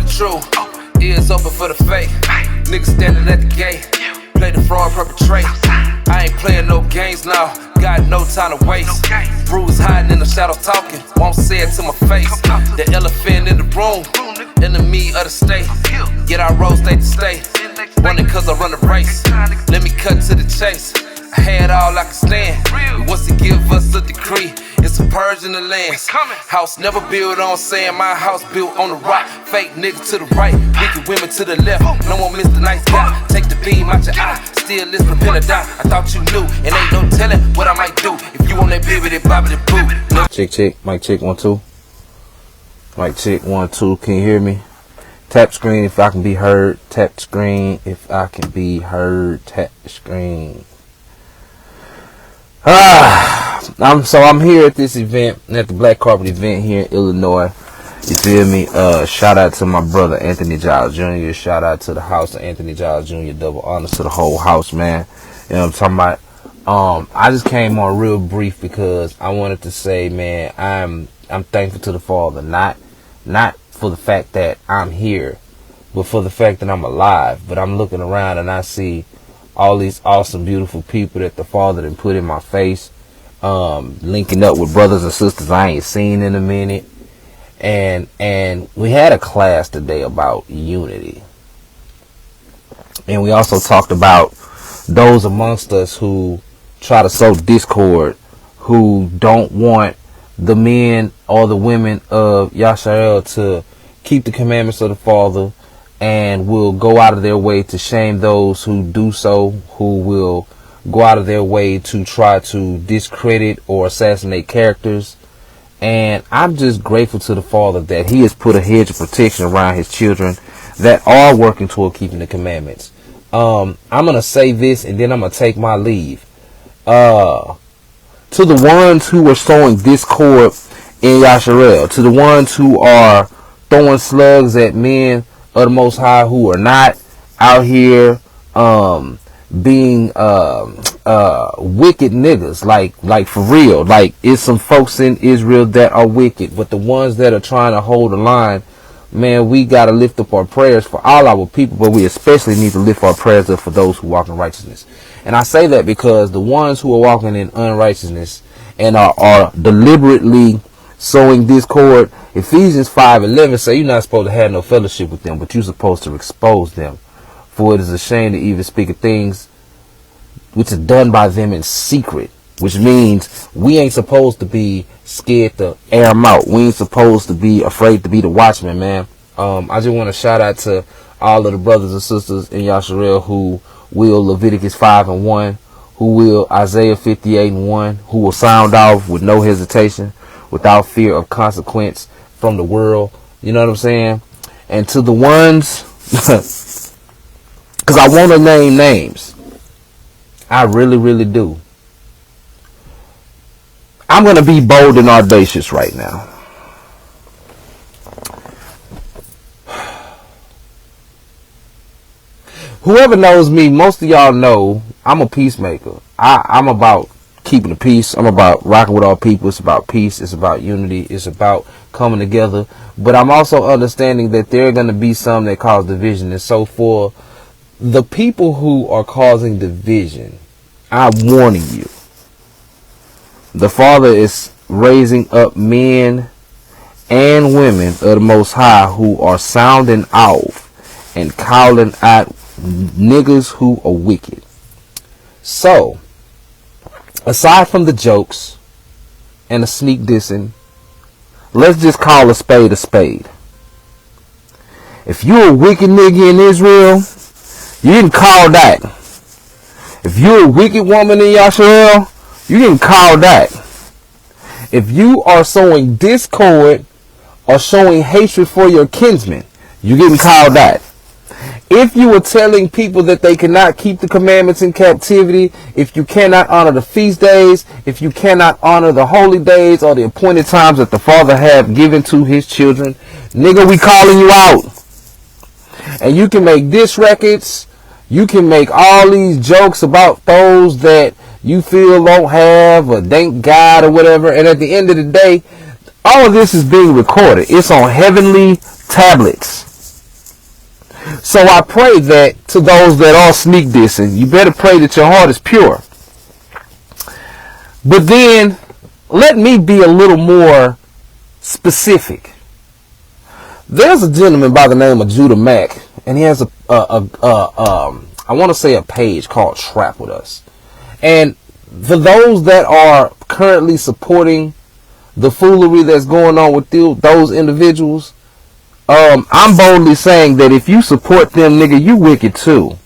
the truth, ears open for the fake. Niggas standing at the gate, play the fraud, perpetrate. I ain't playing no games now, got no time to waste. Bruise hiding in the shadow talking, won't say it to my face. The elephant in the room, enemy of the state. Get our road state to stay, running cause I run the race. Let me cut to the chase, I had all I could stand. But once he give us a decree, it's a purge in the lands. House never built on sand, my house built on the rock. Fake niggas to the right, wicked women to the left. No one miss the nice guy, take the beam out your eye. Still list, prepare to die. I thought you knew, and ain't no telling what I might do if you on that bibbity bobbity boo. Check, check, mic check 1 2. Mic check 1 2. Can you hear me? Tap screen if I can be heard. Tap screen if I can be heard. Tap screen. I'm here at this event, at the Black Carpet event here in Illinois. You feel me? Shout out to my brother Anthony Giles Jr. Shout out to the house of Anthony Giles Jr. Double honors to the whole house, man. You know what I'm talking about? I just came on real brief because I wanted to say, man, I'm thankful to the Father, not for the fact that I'm here, but for the fact that I'm alive. But I'm looking around and I see all these awesome, beautiful people that the Father done put in my face, linking up with brothers and sisters I ain't seen in a minute. And we had a class today about unity. And we also talked about those amongst us who try to sow discord, who don't want the men or the women of Yashael to keep the commandments of the Father, and will go out of their way to shame those who do so, who will go out of their way to try to discredit or assassinate characters. And I'm just grateful to the Father that He has put a hedge of protection around His children that are working toward keeping the commandments. I'm going to say this and then I'm going to take my leave. To the ones who are sowing discord in Yasharel, to the ones who are throwing slugs at men of the Most High who are not out here being wicked niggas, like for real. Like, it's some folks in Israel that are wicked, but the ones that are trying to hold the line, man, we got to lift up our prayers for all our people, but we especially need to lift our prayers up for those who walk in righteousness. And I say that because the ones who are walking in unrighteousness and are deliberately sowing discord, Ephesians 5:11 say you're not supposed to have no fellowship with them, but you're supposed to expose them. For it is a shame to even speak of things which are done by them in secret, which means we ain't supposed to be scared to air them out. We ain't supposed to be afraid to be the watchman, man. I just want to shout out to all of the brothers and sisters in Yasharel who will Leviticus 5:1, who will Isaiah 58:1, who will sound off with no hesitation, without fear of consequence from the world. You know what I'm saying? And to the ones, because I want to name names. I really, really do. I'm going to be bold and audacious right now. Whoever knows me, most of y'all know I'm a peacemaker. I'm about keeping the peace. I'm about rocking with all people. It's about peace. It's about unity. It's about coming together. But I'm also understanding that there are going to be some that cause division. And so for the people who are causing division, I'm warning you. The Father is raising up men and women of the Most High who are sounding off and calling out niggas who are wicked. So, aside from the jokes and the sneak dissing, let's just call a spade a spade. If you're a wicked nigga in Israel, you didn't call that. If you're a wicked woman in Yasharel, you didn't call that. If you are sowing discord or showing hatred for your kinsmen, you didn't call that. If you were telling people that they cannot keep the commandments in captivity, if you cannot honor the feast days, if you cannot honor the holy days or the appointed times that the Father have given to His children, nigga, we calling you out. And you can make diss records, you can make all these jokes about those that you feel don't have or thank God or whatever, and at the end of the day, all of this is being recorded. It's on heavenly tablets. So I pray that to those that are sneak dissing, you better pray that your heart is pure. But then let me be a little more specific. There's a gentleman by the name of Judah Mack, and he has I want to say a page called Trap With Us. And for those that are currently supporting the foolery that's going on with those individuals, I'm boldly saying that if you support them, nigga, you wicked too.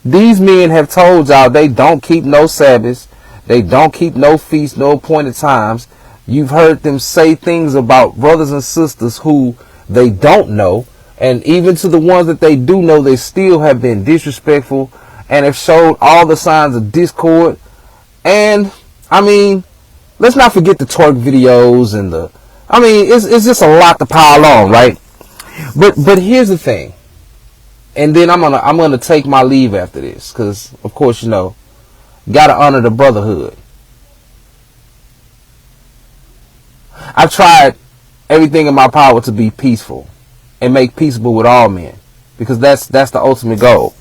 These men have told y'all they don't keep no Sabbaths, they don't keep no feasts, no appointed times. You've heard them say things about brothers and sisters who they don't know. And even to the ones that they do know, they still have been disrespectful and have showed all the signs of discord. And, I mean, let's not forget the twerk videos and it's just a lot to pile on, right? But here's the thing. And then I'm gonna take my leave after this, because, of course, you know, gotta honor the brotherhood. I've tried everything in my power to be peaceful and make peaceable with all men, because that's the ultimate goal.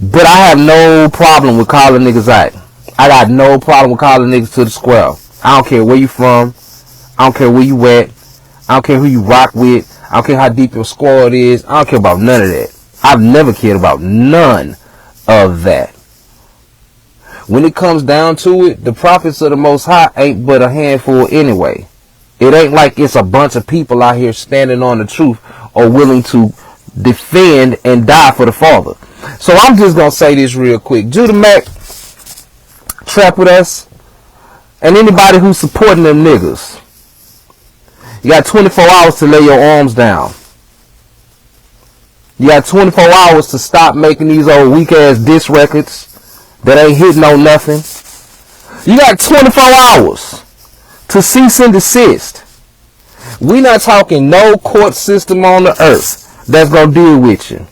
But I have no problem with calling niggas out. I got no problem with calling niggas to the square. I don't care where you from. I don't care where you at. I don't care who you rock with. I don't care how deep your squad is. I don't care about none of that. I've never cared about none of that. When it comes down to it, the prophets of the Most High ain't but a handful anyway. It ain't like it's a bunch of people out here standing on the truth or willing to defend and die for the Father. So I'm just going to say this real quick. Judah Mack, Trap With Us, and anybody who's supporting them niggas, you got 24 hours to lay your arms down. You got 24 hours to stop making these old weak ass diss records that ain't hitting on nothing. You got 24 hours to cease and desist. We not talking no court system on the earth that's gonna deal with you.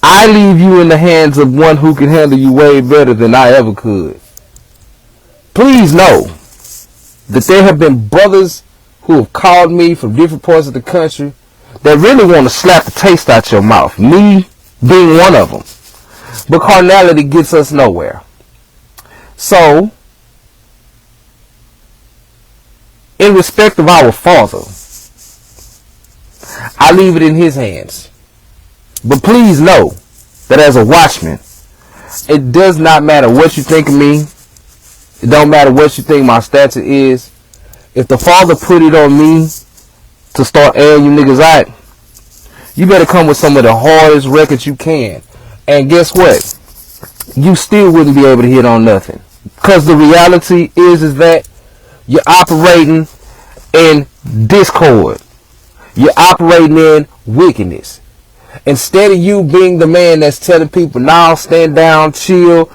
I leave you in the hands of one who can handle you way better than I ever could. Please know that there have been brothers who have called me from different parts of the country that really want to slap the taste out your mouth. Me being one of them. But carnality gets us nowhere. So, in respect of our Father, I leave it in His hands. But please know that as a watchman, it does not matter what you think of me. It don't matter what you think my stature is. If the Father put it on me to start airing you niggas out, you better come with some of the hardest records you can. And guess what? You still wouldn't be able to hit on nothing. Because the reality is that you're operating in discord. You're operating in wickedness. Instead of you being the man that's telling people, now stand down, chill,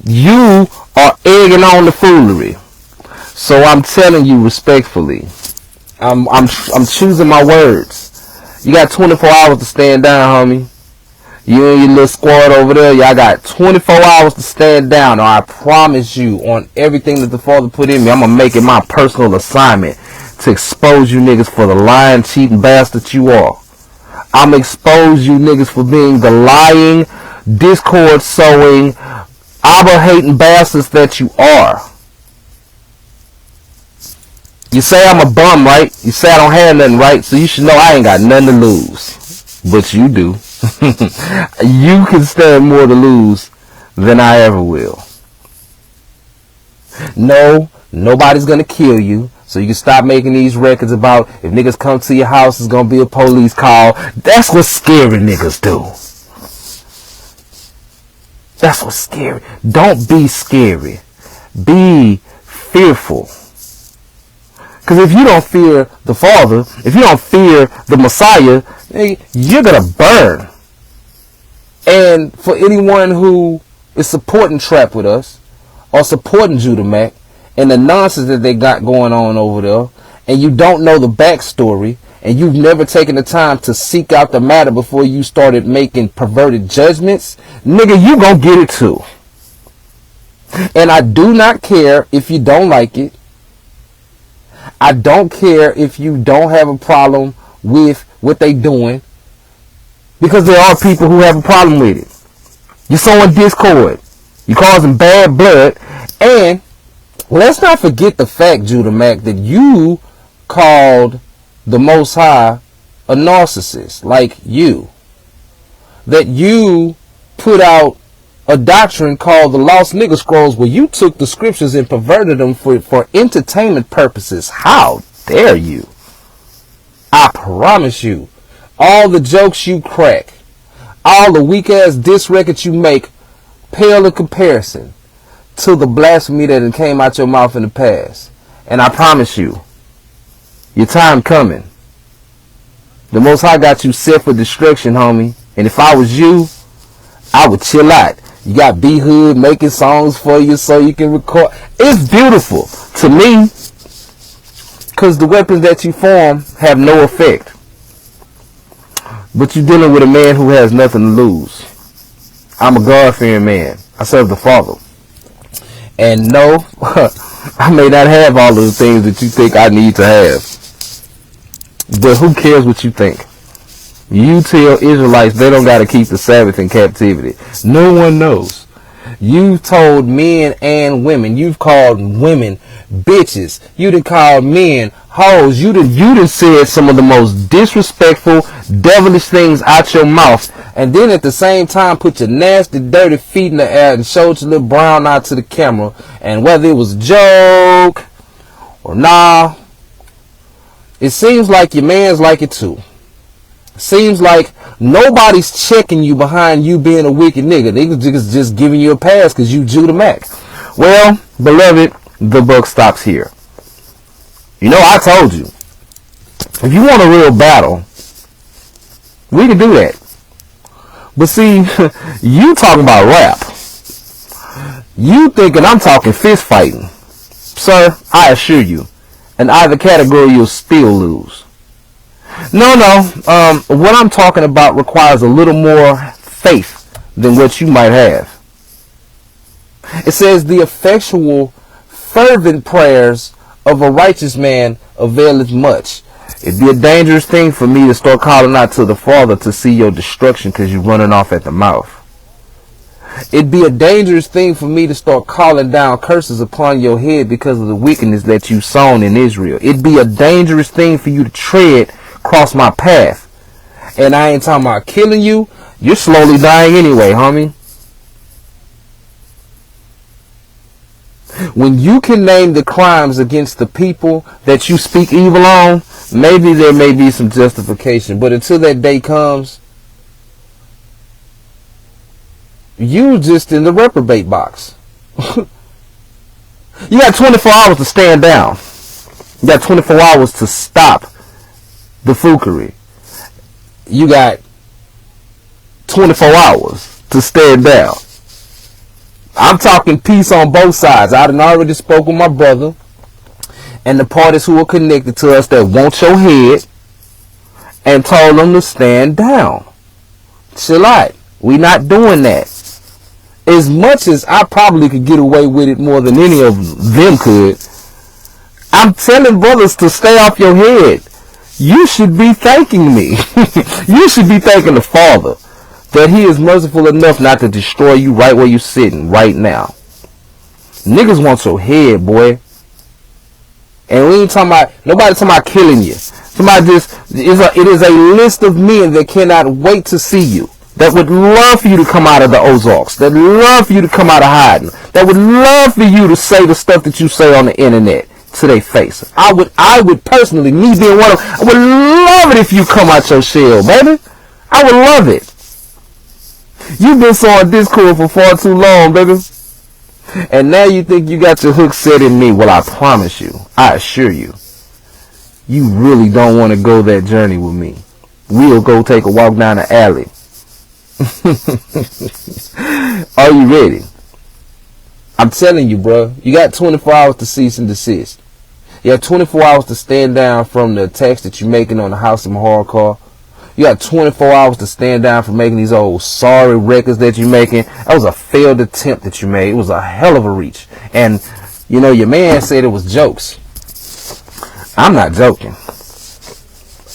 you are egging on the foolery. So I'm telling you respectfully, I'm choosing my words. You got 24 hours to stand down, homie. You and your little squad over there, y'all got 24 hours to stand down. Or I promise you, on everything that the Father put in me, I'm going to make it my personal assignment to expose you niggas for the lying, cheating bastard you are. I'm going to expose you niggas for being the lying, discord sowing, Abba-hating bastards that you are. You say I'm a bum, right? You say I don't have nothing, right? So you should know I ain't got nothing to lose. But you do. You can stand more to lose than I ever will. No, nobody's gonna kill you. So you can stop making these records about if niggas come to your house, it's gonna be a police call. That's what scary niggas do. That's what's scary. Don't be scary. Be fearful. Because if you don't fear the Father, if you don't fear the Messiah, you're going to burn. And for anyone who is supporting Trap With Us, or supporting Judah Mack, and the nonsense that they got going on over there, and you don't know the backstory, and you've never taken the time to seek out the matter before you started making perverted judgments, nigga, you gonna get it too. And I do not care if you don't like it. I don't care if you don't have a problem with what they doing, because there are people who have a problem with it. You're sowing discord. You're causing bad blood. And let's not forget the fact, Judah Mac, that you called the Most High a narcissist, like you. That you put out a doctrine called the Lost Nigga Scrolls, where you took the scriptures and perverted them for entertainment purposes. How dare you? I promise you, all the jokes you crack, all the weak ass diss records you make, pale in comparison to the blasphemy that came out your mouth in the past. And I promise you, your time coming. The Most High got you set for destruction, homie. And if I was you, I would chill out. You got B-Hood making songs for you so you can record. It's beautiful to me, because the weapons that you form have no effect. But you're dealing with a man who has nothing to lose. I'm a God-fearing man. I serve the Father. And no, I may not have all of the things that you think I need to have. But who cares what you think? You tell Israelites they don't got to keep the Sabbath in captivity. No one knows. You've told men and women. You've called women bitches. You done called men hoes. You done said some of the most disrespectful, devilish things out your mouth. And then at the same time put your nasty, dirty feet in the air and showed your little brown eye to the camera. And whether it was a joke or nah, it seems like your man's like it too. Seems like nobody's checking you behind you being a wicked nigga. They just giving you a pass because you Judah Mac. Well, beloved, the buck stops here. You know, I told you, if you want a real battle, we can do that. But see, you talking about rap. You thinking I'm talking fist fighting. Sir, I assure you, in either category you'll still lose. No, what I'm talking about requires a little more faith than what you might have. It says the effectual, fervent prayers of a righteous man availeth much. It'd be a dangerous thing for me to start calling out to the Father to see your destruction because you're running off at the mouth. It'd be a dangerous thing for me to start calling down curses upon your head because of the wickedness that you've sown in Israel. It'd be a dangerous thing for you to tread across my path. And I ain't talking about killing you. You're slowly dying anyway, homie. When you can name the crimes against the people that you speak evil on, maybe there may be some justification. But until that day comes, you just in the reprobate box. You got 24 hours to stand down. You got 24 hours to stop the foolery. You got 24 hours to stand down. I'm talking peace on both sides. I done already spoke with my brother and the parties who are connected to us that want your head and told them to stand down. Chill out. We not doing that. As much as I probably could get away with it more than any of them could, I'm telling brothers to stay off your head. You should be thanking me. You should be thanking the Father that He is merciful enough not to destroy you right where you're sitting right now. Niggas want your head, boy. And we ain't talking about, nobody talking about killing you. Somebody just, it is a list of men that cannot wait to see you. That would love for you to come out of the Ozarks. That would love for you to come out of hiding. That would love for you to say the stuff that you say on the internet to their face. I would personally, me being one of them, I would love it if you come out your shell, baby. I would love it. You've been sowing discord for far too long, baby. And now you think you got your hook set in me. Well, I promise you, I assure you, you really don't want to go that journey with me. We'll go take a walk down the alley. Are you ready? I'm telling you, bro. You got 24 hours to cease and desist. You have 24 hours to stand down from the attacks that you're making on the house of Mahar. You got 24 hours to stand down from making these old sorry records that you're making. That was a failed attempt that you made. It was a hell of a reach. And, you know, your man said it was jokes. I'm not joking.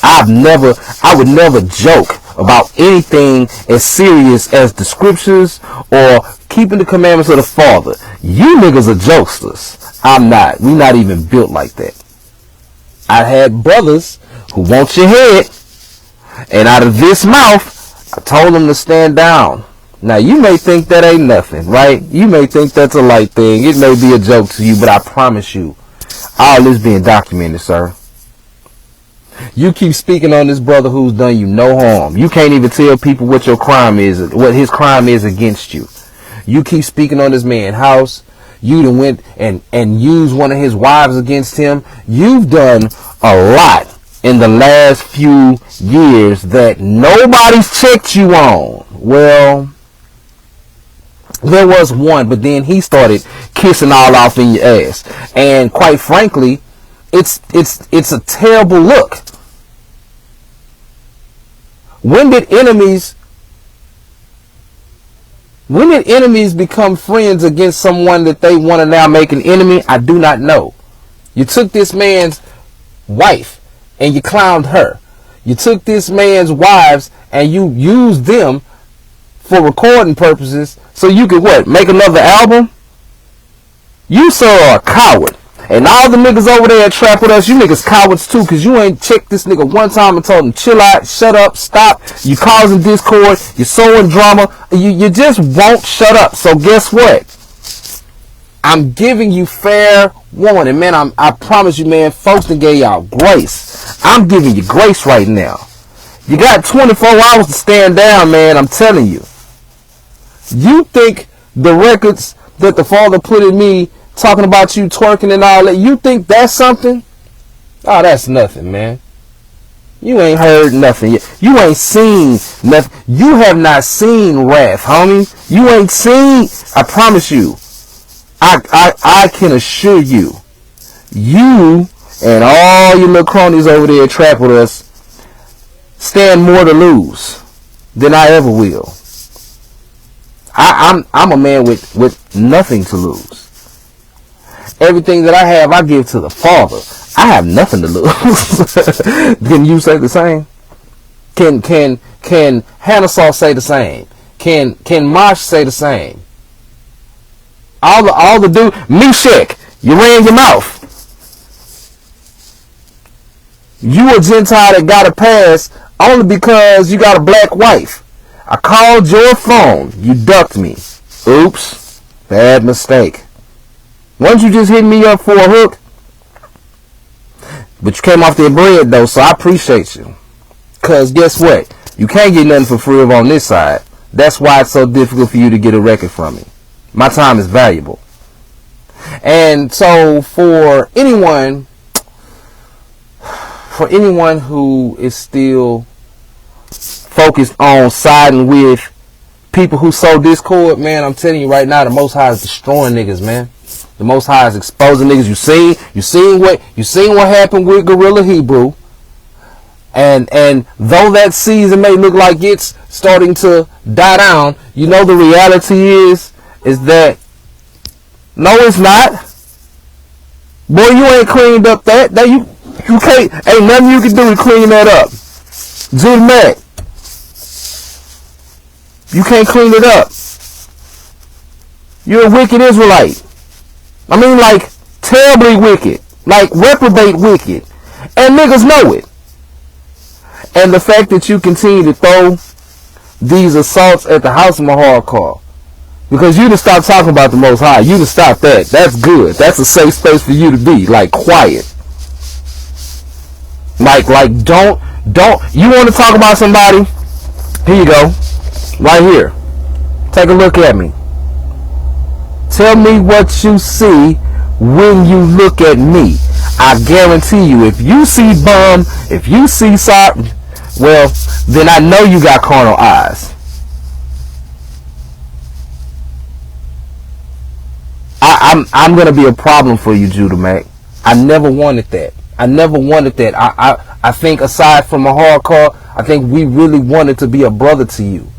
I would never joke about anything as serious as the scriptures or keeping the commandments of the Father. You niggas are jokesters. I'm not. We not even built like that. I had brothers who want your head, and out of this mouth, I told them to stand down. Now, you may think that ain't nothing, right? You may think that's a light thing. It may be a joke to you, but I promise you, all this being documented, sir. You keep speaking on this brother who's done you no harm. You can't even tell people what your crime is, what his crime is against you. You keep speaking on this man's house. You done went and used one of his wives against him. You've done a lot in the last few years that nobody's checked you on. Well, there was one, but then he started kissing all off in your ass. And quite frankly, it's a terrible look. When did enemies become friends against someone that they want to now make an enemy? I do not know. You took this man's wife and you clowned her. You took this man's wives and you used them for recording purposes so you could what? Make another album? You sir are a coward. And all the niggas over there that trap with us, you niggas cowards too, because you ain't checked this nigga one time and told him chill out, shut up, stop. You causing discord, you sowing drama, you just won't shut up. So guess what? I'm giving you fair warning, man. I promise you, man, folks done gave y'all grace. I'm giving you grace right now. You got 24 hours to stand down, man. I'm telling you. You think the records that the Father put in me talking about you twerking and all that, you think that's something? Oh, that's nothing, man. You ain't heard nothing yet. You ain't seen nothing. You have not seen wrath, homie. You ain't seen. I promise you. I can assure you. You and all your little cronies over there trap with us stand more to lose than I ever will. I'm a man with nothing to lose. Everything that I have, I give to the Father. I have nothing to lose. Can you say the same? Can Hannah say the same? Can Mosh say the same? All the dude, Meshach, you ran your mouth. You a Gentile that got a pass only because you got a black wife. I called your phone. You ducked me. Oops. Bad mistake. Why don't you just hit me up for a hook? But you came off their bread though, so I appreciate you. Cause guess what? You can't get nothing for free on this side. That's why it's so difficult for you to get a record from me. My time is valuable. And so for anyone who is still focused on siding with people who sow discord, man, I'm telling you right now, the Most High is destroying niggas, man. The Most High is exposing niggas. You seen what happened with Gorilla Hebrew. And though that season may look like it's starting to die down, you know the reality is that no, it's not. Boy, you ain't cleaned up that you can't. Ain't nothing you can do to clean that up. Jude Mac, you can't clean it up. You're a wicked Israelite. I mean, like terribly wicked, like reprobate wicked, and niggas know it. And the fact that you continue to throw these assaults at the house of my hardcore, because you just stop talking about the Most High. You just stop that. That's good. That's a safe space for you to be. Like quiet. Like don't. You want to talk about somebody? Here you go. Right here. Take a look at me. Tell me what you see when you look at me. I guarantee you, if you see bum, if you see sock, well, then I know you got carnal eyes. I'm gonna be a problem for you, Judah Mac. I never wanted that. I think aside from a hardcore, I think we really wanted to be a brother to you.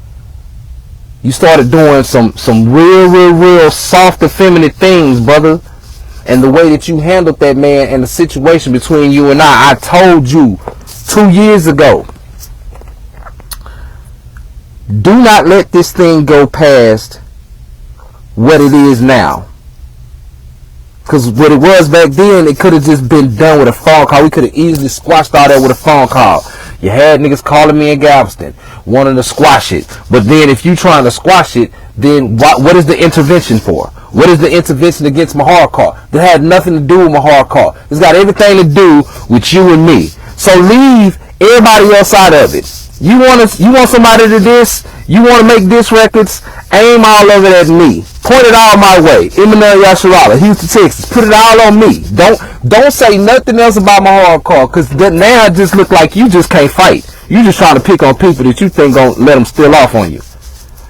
You started doing some real soft, effeminate things, brother. And the way that you handled that man and the situation between you and I told you 2 years ago. Do not let this thing go past what it is now. Because what it was back then, it could have just been done with a phone call. We could have easily squashed all that with a phone call. You had niggas calling me in Galveston, wanting to squash it. But then if you trying to squash it, then what is the intervention for? What is the intervention against my hard call? That had nothing to do with my hard call. It's got everything to do with you and me. So leave everybody else out of it. You want somebody to diss? You want to make diss records? Aim all of it at me. Point it all my way. Emmanuel Yasharala, Houston, Texas. Put it all on me. Don't say nothing else about my hard call, because now it just look like you just can't fight. You just trying to pick on people that you think gonna let them steal off on you.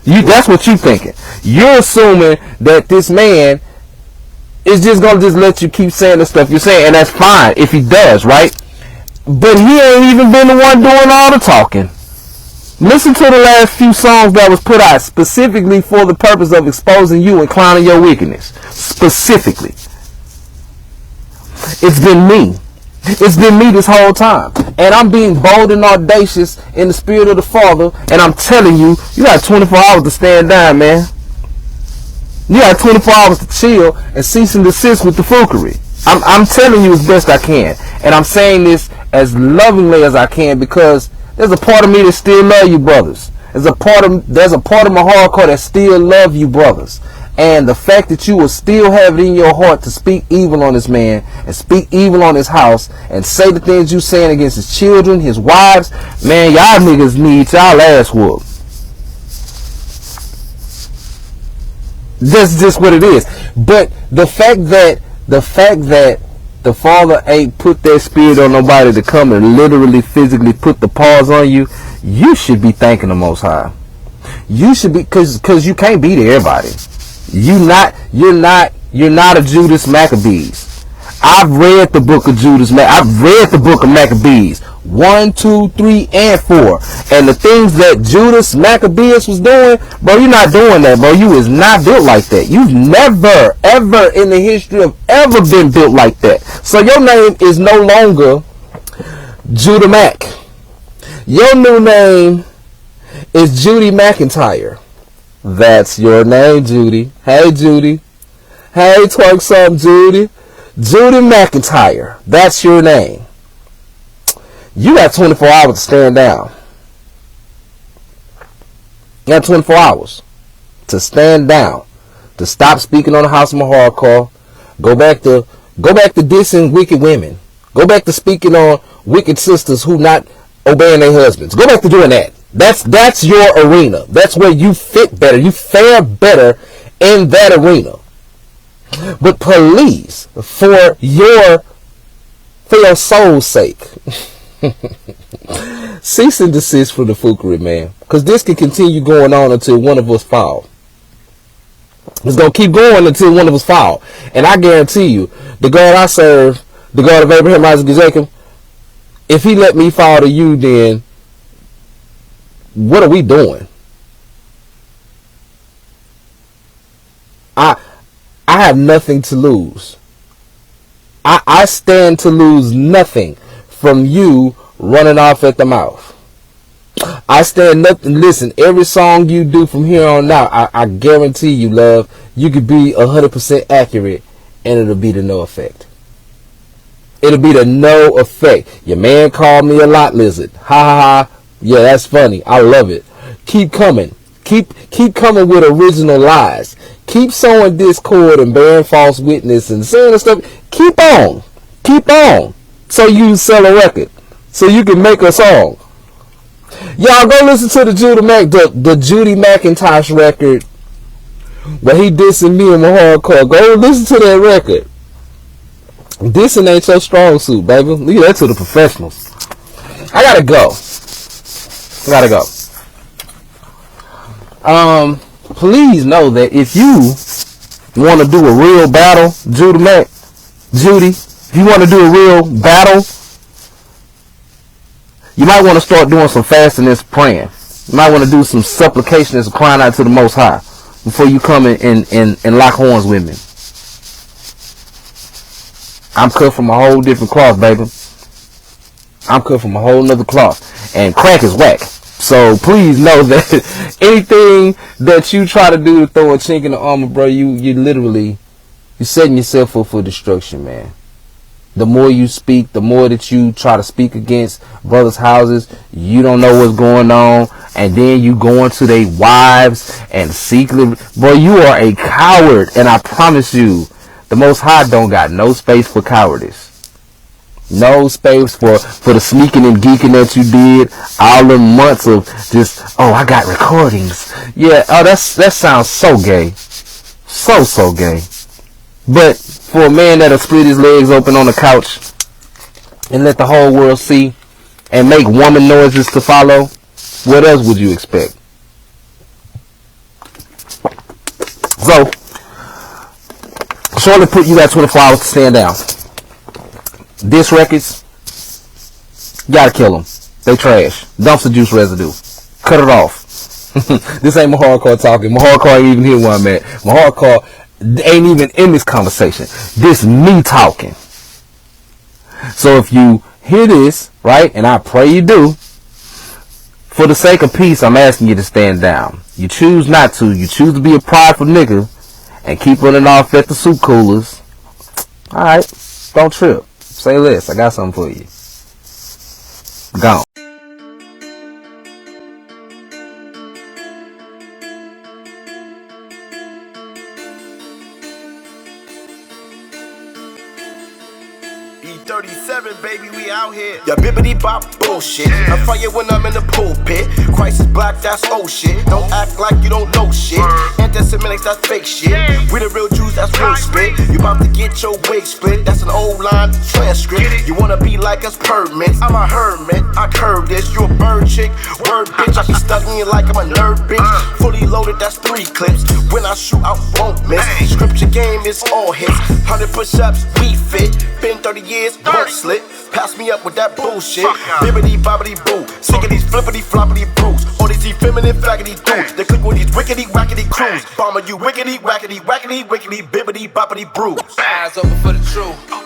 That's what you thinking. You're assuming that this man is just gonna just let you keep saying the stuff you're saying, and that's fine if he does, right? But he ain't even been the one doing all the talking. Listen to the last few songs that was put out specifically for the purpose of exposing you and clowning your wickedness. Specifically. It's been me. It's been me this whole time. And I'm being bold and audacious in the spirit of the Father. And I'm telling you, you got 24 hours to stand down, man. You got 24 hours to chill and cease and desist with the foolery. I'm telling you as best I can. And I'm saying this as lovingly as I can, because there's a part of me that still love you brothers. There's a part of my hardcore that still love you brothers. And the fact that you will still have it in your heart to speak evil on this man and speak evil on his house and say the things you saying against his children, his wives, man, y'all niggas need y'all ass whooped. That's just what it is. But the fact that the Father ain't put that spirit on nobody to come and literally physically put the paws on you, you should be thanking the Most High. You should be, cause you can't be to everybody. You're not a Judas Maccabees. I've read the book of I've read the book of Maccabees 1, 2, 3, and 4. And the things that Judas Maccabeus was doing, bro, you're not doing that, bro. You is not built like that. You've never, ever in the history of ever been built like that. So your name is no longer Judah Mac. Your new name is Judy McIntyre. That's your name, Judy. Hey, Judy. Hey, twerk some, Judy. Judy McIntyre. That's your name. You got 24 hours to stand down. You got 24 hours to stand down, to stop speaking on the House of Mahar. Go back to dissing wicked women. Go back to speaking on wicked sisters who not obeying their husbands. Go back to doing that. That's your arena. That's where you fit better. You fare better in that arena. But please, for your soul's sake, cease and desist from the foolery, man. Because this can continue going on until one of us fall. It's going to keep going until one of us fall. And I guarantee you, the God I serve, the God of Abraham, Isaac, and Jacob, if he let me fall to you, then what are we doing? I have nothing to lose. I stand to lose nothing from you running off at the mouth. I stand nothing. Listen, every song you do from here on out, I guarantee you, love, you could be 100% accurate and it'll be to no effect. It'll be to no effect. Your man called me a lot lizard. Ha ha ha. Yeah, that's funny. I love it. Keep coming. Keep coming with original lies. Keep sowing discord and bearing false witness and saying the stuff. Keep on. Keep on. So you can sell a record. So you can make a song. Y'all go listen to the Judy McIntosh record where he dissing me in my hardcore. Go listen to that record. Dissing ain't your strong suit, baby. Leave that to the professionals. I gotta go. Please know that if you want to do a real battle, Judy, if you want to do a real battle, you might want to start doing some fasting and praying. You might want to do some supplication and some crying out to the Most High before you come and lock horns with me. I'm cut from a whole different cloth, baby. I'm cut from a whole nother cloth, and crack is whack. So please know that anything that you try to do to throw a chink in the armor, bro, you literally, you're setting yourself up for destruction, man. The more you speak, the more that you try to speak against brothers' houses, you don't know what's going on, and then you go into their wives and secretly, boy, you are a coward, and I promise you, the Most High don't got no space for cowardice. No space for the sneaking and geeking that you did all the months of just, oh, I got recordings. Yeah, oh, that sounds so gay. So gay. But for a man that'll split his legs open on the couch and let the whole world see and make woman noises to follow, what else would you expect? So, shortly put, you got 24 hours to stand down. Disc records, gotta kill them. They trash. Dumpster juice residue. Cut it off. This ain't my hardcore talking. My hardcore ain't even here where I'm at. My hardcore ain't even in this conversation. This me talking. So if you hear this, right, and I pray you do, for the sake of peace, I'm asking you to stand down. You choose not to. You choose to be a prideful nigga and keep running off at the soup coolers. Alright, don't trip. Say less. I got something for you. Gone. E37, baby, we out here. Ya bibbity bop bullshit. I fire when I'm in the pulpit. Christ is black, that's old shit. Don't act like you don't know shit. Anti-Semitics, that's fake shit. We the real Jews, that's real spit. You about to get your wig split. That's an old line transcript. You wanna be like us permits. I'm a hermit, I curve this. You a bird chick, word bitch. I be studying you like I'm a nerd bitch. Fully loaded, that's 3 clips. When I shoot, I won't miss. Scripture game is all hits. 100 push-ups, we fit. Been 30 years, won't slip. Pass me up with that bullshit. Bibbity bobbity boo. Sick of these flippity floppity brews. All these effeminate faggoty dudes. They click with these wickety wackety crews. Bomber you wickety wackety wackety wickety bibbity boppity brews. Eyes open for the truth.